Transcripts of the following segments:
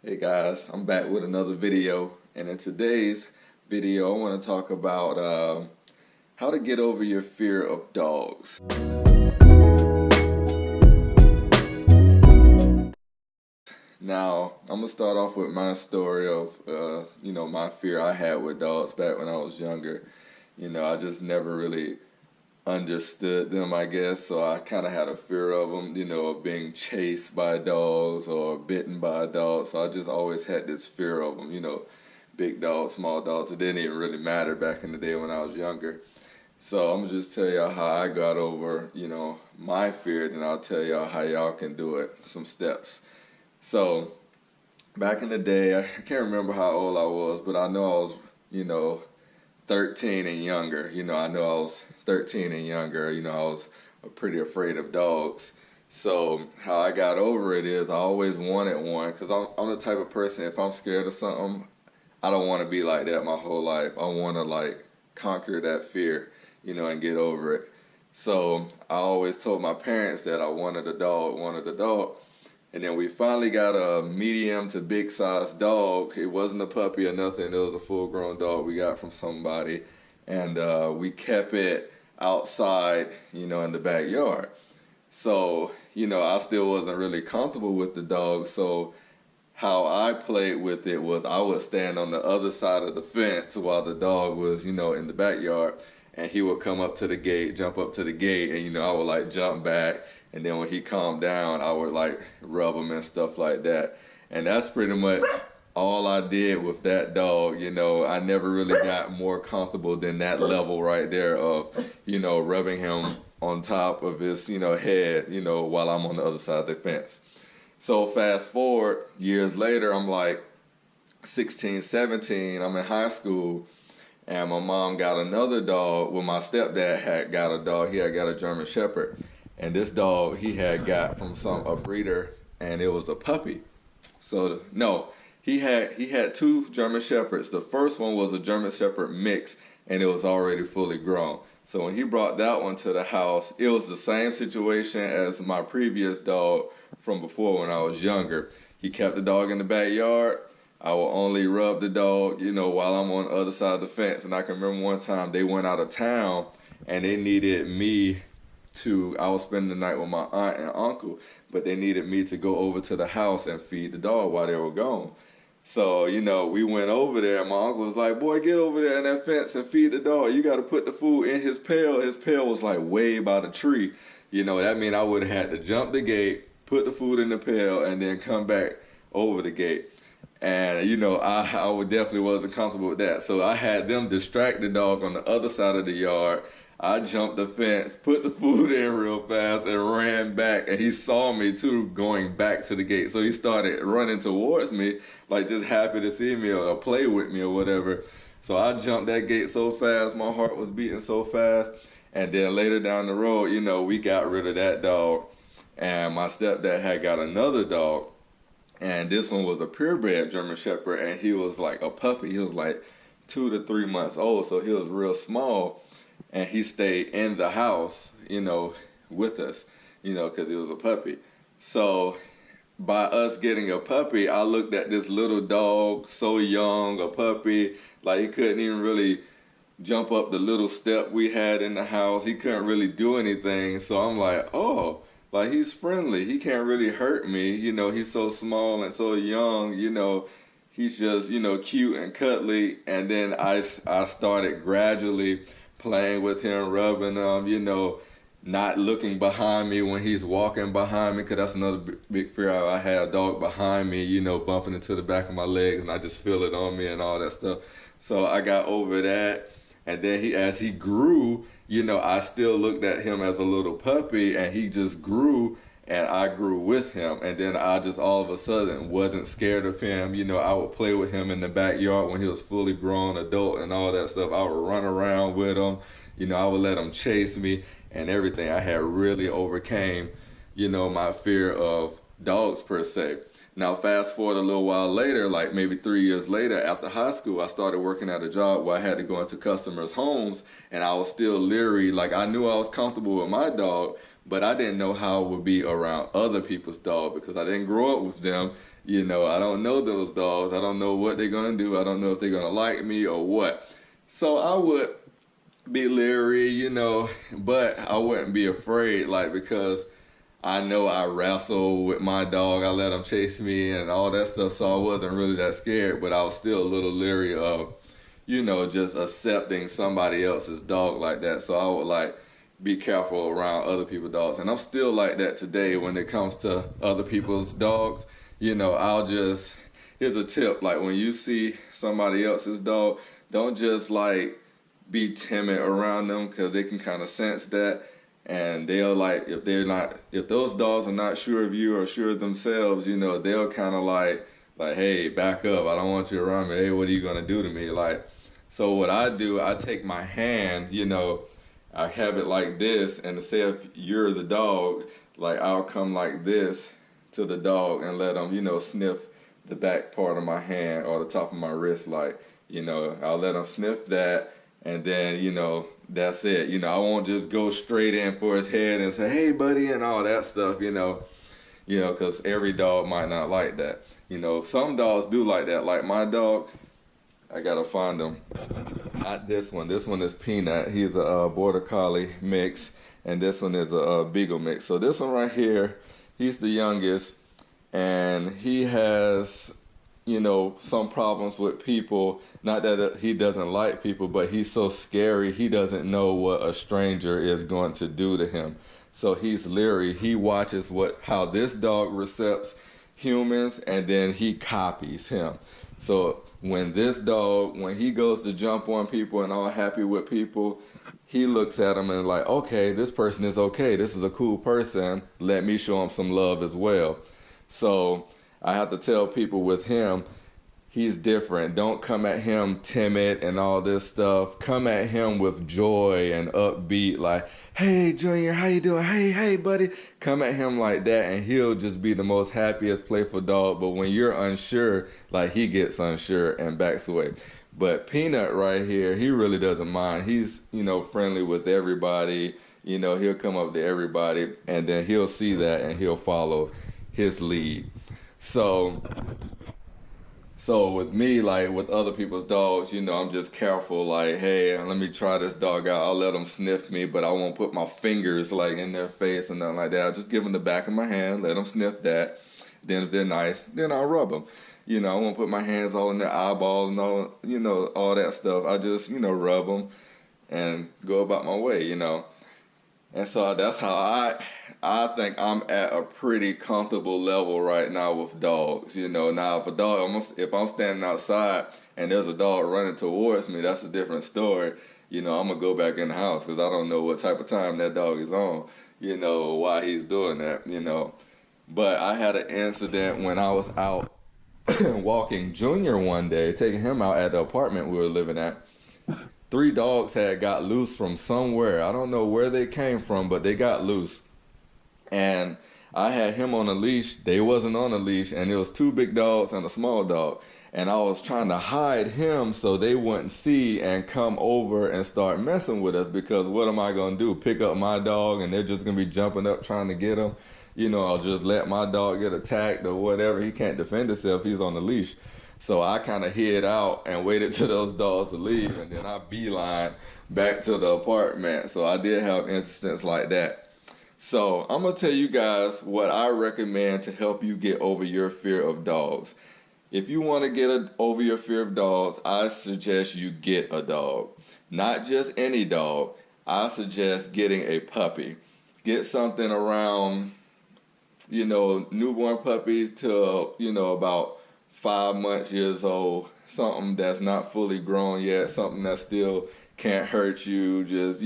Hey guys, I'm back with another video, and in today's video I want to talk about how to get over your fear of dogs. Now, I'm going to start off with my story of, my fear I had with dogs back when I was younger. I just never really understood them, I guess, so I kind of had a fear of them, of being chased by dogs or bitten by dogs. So I just always had this fear of them, big dogs, small dogs. It didn't even really matter back in the day when I was younger. So I'm gonna just tell y'all how I got over, my fear, then I'll tell y'all how y'all can do it, some steps. So back in the day, I can't remember how old I was, but I know I was, 13 and younger. I know I was 13 and younger. I was pretty afraid of dogs. So how I got over it is I always wanted one because I'm the type of person, if I'm scared of something, I don't want to be like that my whole life. I want to conquer that fear, and get over it. So I always told my parents that I wanted a dog. And then we finally got a medium to big size dog. It wasn't a puppy or nothing. It was a full grown dog we got from somebody. And we kept it outside, in the backyard. So, I still wasn't really comfortable with the dog. So how I played with it was I would stand on the other side of the fence while the dog was, in the backyard. And he would come up to the gate, jump up to the gate, and, I would jump back. And then when he calmed down, I would rub him and stuff like that. And that's pretty much all I did with that dog. I never really got more comfortable than that level right there of, rubbing him on top of his, head, while I'm on the other side of the fence. So fast forward years later, I'm 16, 17, I'm in high school. And my mom got another dog. Well, my stepdad had got a dog. He had got a German Shepherd. And this dog he had got from a breeder, and it was a puppy. So no, he had two German Shepherds. The first one was a German Shepherd mix, and it was already fully grown. So when he brought that one to the house, it was the same situation as my previous dog from before when I was younger. He kept the dog in the backyard. I will only rub the dog, while I'm on the other side of the fence. And I can remember one time they went out of town, and they needed me I was spending the night with my aunt and uncle, but they needed me to go over to the house and feed the dog while they were gone. So, we went over there, and my uncle was like, boy, get over there in that fence and feed the dog. You got to put the food in his pail. His pail was way by the tree. That mean I would have had to jump the gate, put the food in the pail, and then come back over the gate. And, I would definitely wasn't comfortable with that. So I had them distract the dog on the other side of the yard. I jumped the fence, put the food in real fast, and ran back. And he saw me, too, going back to the gate. So he started running towards me, just happy to see me or play with me or whatever. So I jumped that gate so fast, my heart was beating so fast. And then later down the road, we got rid of that dog. And my stepdad had got another dog. And this one was a purebred German Shepherd, and he was a puppy. He was 2 to 3 months old, so he was real small. And he stayed in the house, with us, because he was a puppy. So by us getting a puppy, I looked at this little dog, so young, a puppy, he couldn't even really jump up the little step we had in the house. He couldn't really do anything. So I'm oh, he's friendly. He can't really hurt me. He's so small and so young, he's just, cute and cuddly. And then I started gradually playing with him, rubbing him, not looking behind me when he's walking behind me, because that's another big fear. I had a dog behind me, bumping into the back of my legs, and I just feel it on me and all that stuff. So I got over that. And then as he grew, I still looked at him as a little puppy, and he just grew, and I grew with him. And then I just all of a sudden wasn't scared of him. I would play with him in the backyard when he was fully grown adult and all that stuff. I would run around with him. I would let him chase me and everything. I had really overcame, my fear of dogs per se. Now, fast forward a little while later, maybe 3 years later, after high school, I started working at a job where I had to go into customers' homes, and I was still leery. I knew I was comfortable with my dog, but I didn't know how it would be around other people's dog because I didn't grow up with them. I don't know those dogs. I don't know what they're gonna do. I don't know if they're gonna like me or what. So I would be leery, but I wouldn't be afraid, like, because I know I wrestle with my dog. I let him chase me and all that stuff, so I wasn't really that scared, but I was still a little leery of, just accepting somebody else's dog like that. So I would, like, be careful around other people's dogs. And I'm still like that today when it comes to other people's dogs. I'll just, here's a tip, like, when you see somebody else's dog, don't just, like, be timid around them, because they can kind of sense that. And they'll, like, if those dogs are not sure of you or sure of themselves, they'll kind of like, hey, back up. I don't want you around me. Hey, what are you going to do to me? Like, so what I do, I take my hand, I have it like this, and to say if you're the dog, like, I'll come like this to the dog and let them, sniff the back part of my hand or the top of my wrist, like, I'll let them sniff that, and then, that's it. I won't just go straight in for his head and say, hey, buddy, and all that stuff, because every dog might not like that. Some dogs do like that. Like my dog, I gotta find him. Not this one. This one is Peanut. He's a Border Collie mix, and this one is a Beagle mix. So this one right here, he's the youngest, and he has, some problems with people. Not that he doesn't like people, but he's so scary. He doesn't know what a stranger is going to do to him. So he's leery. He watches how this dog accepts humans, and then he copies him. So when he goes to jump on people and all happy with people, he looks at them and like, okay, this person is okay. This is a cool person. Let me show him some love as well. So I have to tell people with him, he's different. Don't come at him timid and all this stuff. Come at him with joy and upbeat, like, hey, Junior, how you doing? Hey, buddy. Come at him like that, and he'll just be the most happiest, playful dog. But when you're unsure, like, he gets unsure and backs away. But Peanut right here, he really doesn't mind. He's, friendly with everybody. He'll come up to everybody, and then he'll see that, and he'll follow his lead. So with me, like with other people's dogs, I'm just careful. Like, hey, let me try this dog out. I'll let them sniff me, but I won't put my fingers like in their face and nothing like that. I'll just give them the back of my hand, let them sniff that. Then if they're nice, then I'll rub them. I won't put my hands all in their eyeballs and all, all that stuff. I just, rub them and go about my way, And so that's how I think I'm at a pretty comfortable level right now with dogs. Now if I'm standing outside and there's a dog running towards me, that's a different story. I'm gonna go back in the house because I don't know what type of time that dog is on, why he's doing that, But I had an incident when I was out walking Junior one day, taking him out at the apartment we were living at. 3 dogs had got loose from somewhere. I don't know where they came from, but they got loose. And I had him on a leash. They wasn't on a leash, and it was 2 big dogs and a small dog. And I was trying to hide him so they wouldn't see and come over and start messing with us, because what am I going to do? Pick up my dog and they're just going to be jumping up trying to get him? I'll just let my dog get attacked or whatever. He can't defend himself. He's on the leash. So I kind of hid out and waited till those dogs to leave, and then I beeline back to the apartment. So I did have instances like that. So I'm going to tell you guys what I recommend to help you get over your fear of dogs. If you want to get over your fear of dogs, I suggest you get a dog. Not just any dog. I suggest getting a puppy. Get something around, newborn puppies to, about 5 months, years old, something that's not fully grown yet, something that still can't hurt you, just,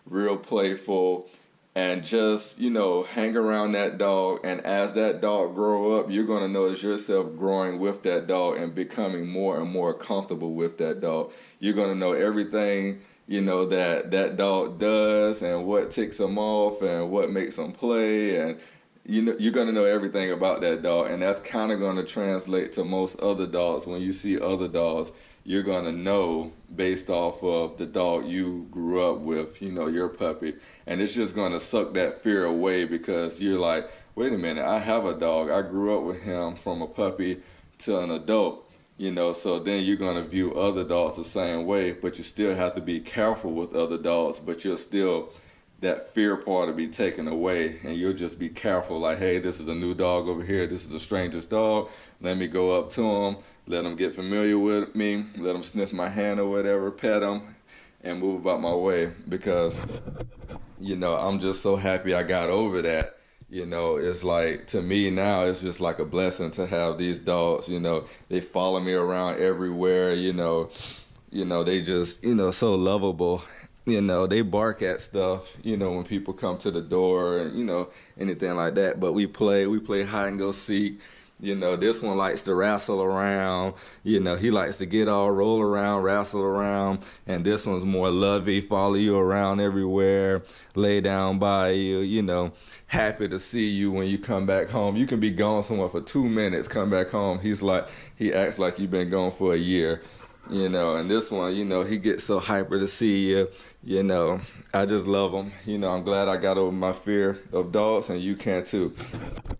real playful, and just, hang around that dog. And as that dog grow up, you're going to notice yourself growing with that dog and becoming more and more comfortable with that dog. You're going to know everything, that dog does, and what ticks him off and what makes him play, and you're going to know everything about that dog, and that's kind of going to translate to most other dogs. When you see other dogs, you're going to know based off of the dog you grew up with, your puppy. And it's just going to suck that fear away, because you're like, wait a minute, I have a dog. I grew up with him from a puppy to an adult, so then you're going to view other dogs the same way, but you still have to be careful with other dogs, but you'll still, that fear part will be taken away, and you'll just be careful, like, hey, this is a new dog over here, this is a stranger's dog, let me go up to him, let him get familiar with me, let him sniff my hand or whatever, pet him, and move about my way, because I'm just so happy I got over that. It's like, to me now, it's just like a blessing to have these dogs. They follow me around everywhere. They just, so lovable. They bark at stuff, when people come to the door and, anything like that. But we play hide and go seek. This one likes to wrestle around. He likes to get all roll around, wrestle around. And this one's more lovey, follow you around everywhere, lay down by you, happy to see you when you come back home. You can be gone somewhere for 2 minutes, come back home. He acts like you've been gone for a year. And this one, he gets so hyper to see you. I just love him. I'm glad I got over my fear of dogs, and you can too.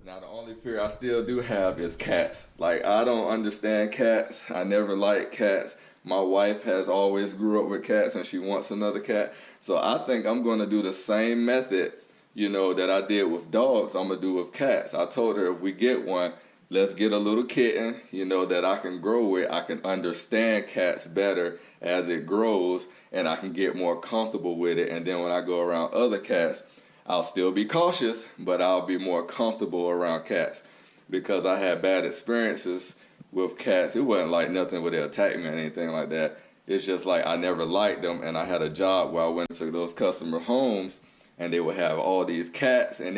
Now, the only fear I still do have is cats. Like, I don't understand cats. I never liked cats. My wife has always grew up with cats, and she wants another cat. So I think I'm going to do the same method, that I did with dogs, I'm going to do with cats. I told her if we get one, let's get a little kitten, that I can grow with. I can understand cats better as it grows, and I can get more comfortable with it. And then when I go around other cats, I'll still be cautious, but I'll be more comfortable around cats, because I had bad experiences with cats. It wasn't like nothing where they attacked me or anything like that. It's just like I never liked them, and I had a job where I went to those customer homes, and they would have all these cats, and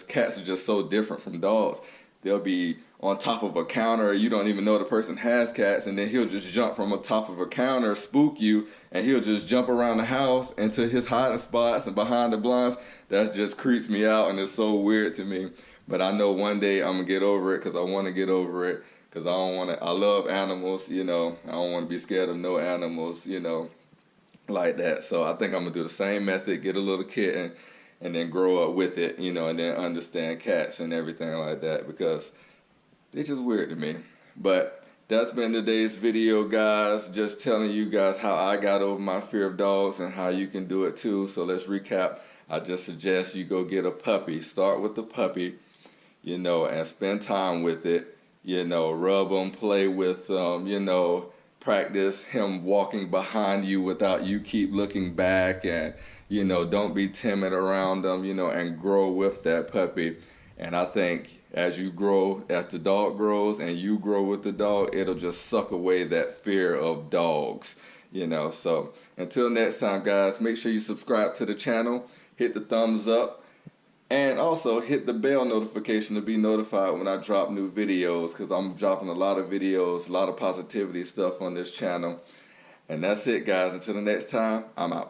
cats are just so different from dogs. They'll be on top of a counter, you don't even know the person has cats, and then he'll just jump from on top of a counter, spook you, and he'll just jump around the house into his hiding spots and behind the blinds. That just creeps me out, and it's so weird to me. But I know one day I'm gonna get over it, because I want to get over it, because I love animals, I don't want to be scared of no animals, like that. So I think I'm gonna do the same method, get a little kitten, and then grow up with it, and then understand cats and everything like that, because they're just weird to me. But that's been today's video, guys. Just telling you guys how I got over my fear of dogs and how you can do it too. So let's recap. I just suggest you go get a puppy. Start with the puppy, and spend time with it. Rub them, play with them, practice him walking behind you without you keep looking back, and don't be timid around them, and grow with that puppy. And I think as the dog grows and you grow with the dog, it'll just suck away that fear of dogs, So until next time, guys, make sure you subscribe to the channel, hit the thumbs up, and also hit the bell notification to be notified when I drop new videos, because I'm dropping a lot of videos, a lot of positivity stuff on this channel. And that's it, guys. Until the next time, I'm out.